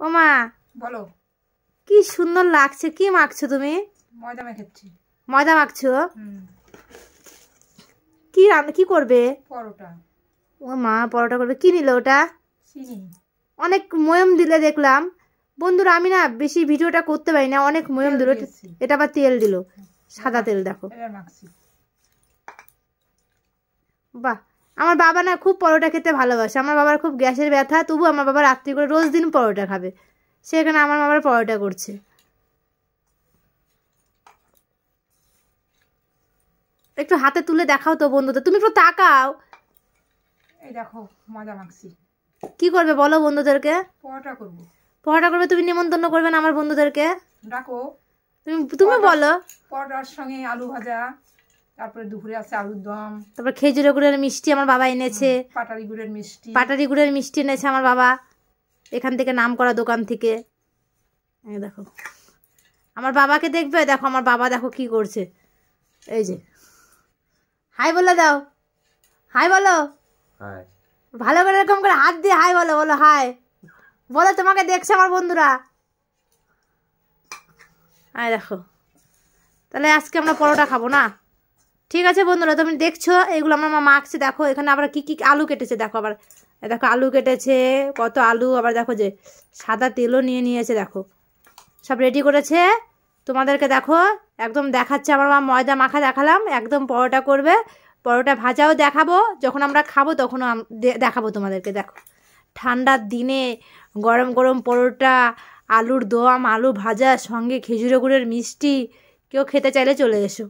ও মা বলো। কি সুন্দর লাগছে। কি মাখছো তুমি? ময়দা মেখেছি। ময়দা মাখছো? কি রান্না কি করবে? পরোটা। ও মা পরোটা করবে। কি নিল ওটা? চিনি। অনেক ময়ম দিলে দেখলাম। বন্ধুরা আমি না বেশি ভিডিওটা করতে পারি না, অনেক ময়ম দিল। এটা আবার তেল দিল, সাদা তেল। দেখো বাহ। আমার বাবা না খুব পরোটা খেতে ভালোবাসে। আমার বাবার খুব গ্যাসের ব্যথা, তবু আমার বাবা রাত্রি করে রোজ দিন পরোটা খাবে। সেখানে আমার বাবার পরোটা করছে। একটু হাতে তুলে দেখাও তো বন্ধুদের, তুমি একটু তাকাও। এই দেখো ময়দা মাখছি। কি করবে বলো বন্ধুদেরকে? পরোটা করব। পরোটা করবে। তুমি নিমন্ত্রণ করবে না আমার বন্ধুদেরকে? ডাকো। তুমি বলো। পরোটার সঙ্গে আলু ভাজা, তারপরে দুপুরে আছে আলুর দম, তারপর খেজুরের গুড়ের মিষ্টি আমার বাবা এনেছে। পাটালি গুড়ের মিষ্টি। পাটালি গুড়ের মিষ্টি এনেছে আমার বাবা এখান থেকে, নাম করা দোকান থেকে। দেখো আমার বাবাকে দেখবে। দেখো আমার বাবা দেখো কি করছে। এই যে হাই বলে দাও। হাই বলো। ভালো করে এরকম করে হাত দিয়ে হাই বলো। বলো হাই বলো, তোমাকে দেখছে আমার বন্ধুরা। আয় দেখো। তাহলে আজকে আমরা পরোটা খাবো না? ঠিক আছে বন্ধুরা, তুমি দেখছো এগুলো আমার মা মাখছে। দেখো এখানে আবার কি কি আলু কেটেছে। দেখো আবার দেখো আলু কেটেছে, কত আলু। আবার দেখো যে সাদা তেলও নিয়ে নিয়েছে। দেখো সব রেডি করেছে। তোমাদেরকে দেখো একদম দেখাচ্ছে আমার মা। ময়দা মাখা দেখালাম, একদম পরোটা করবে। পরোটা ভাজাও দেখাবো, যখন আমরা খাবো তখনও দেখাবো তোমাদেরকে। দেখো ঠান্ডার দিনে গরম গরম পরোটা, আলুর দম, আলু ভাজা, সঙ্গে খেজুরের গুড়ের মিষ্টি। কেউ খেতে চাইলে চলে এসো।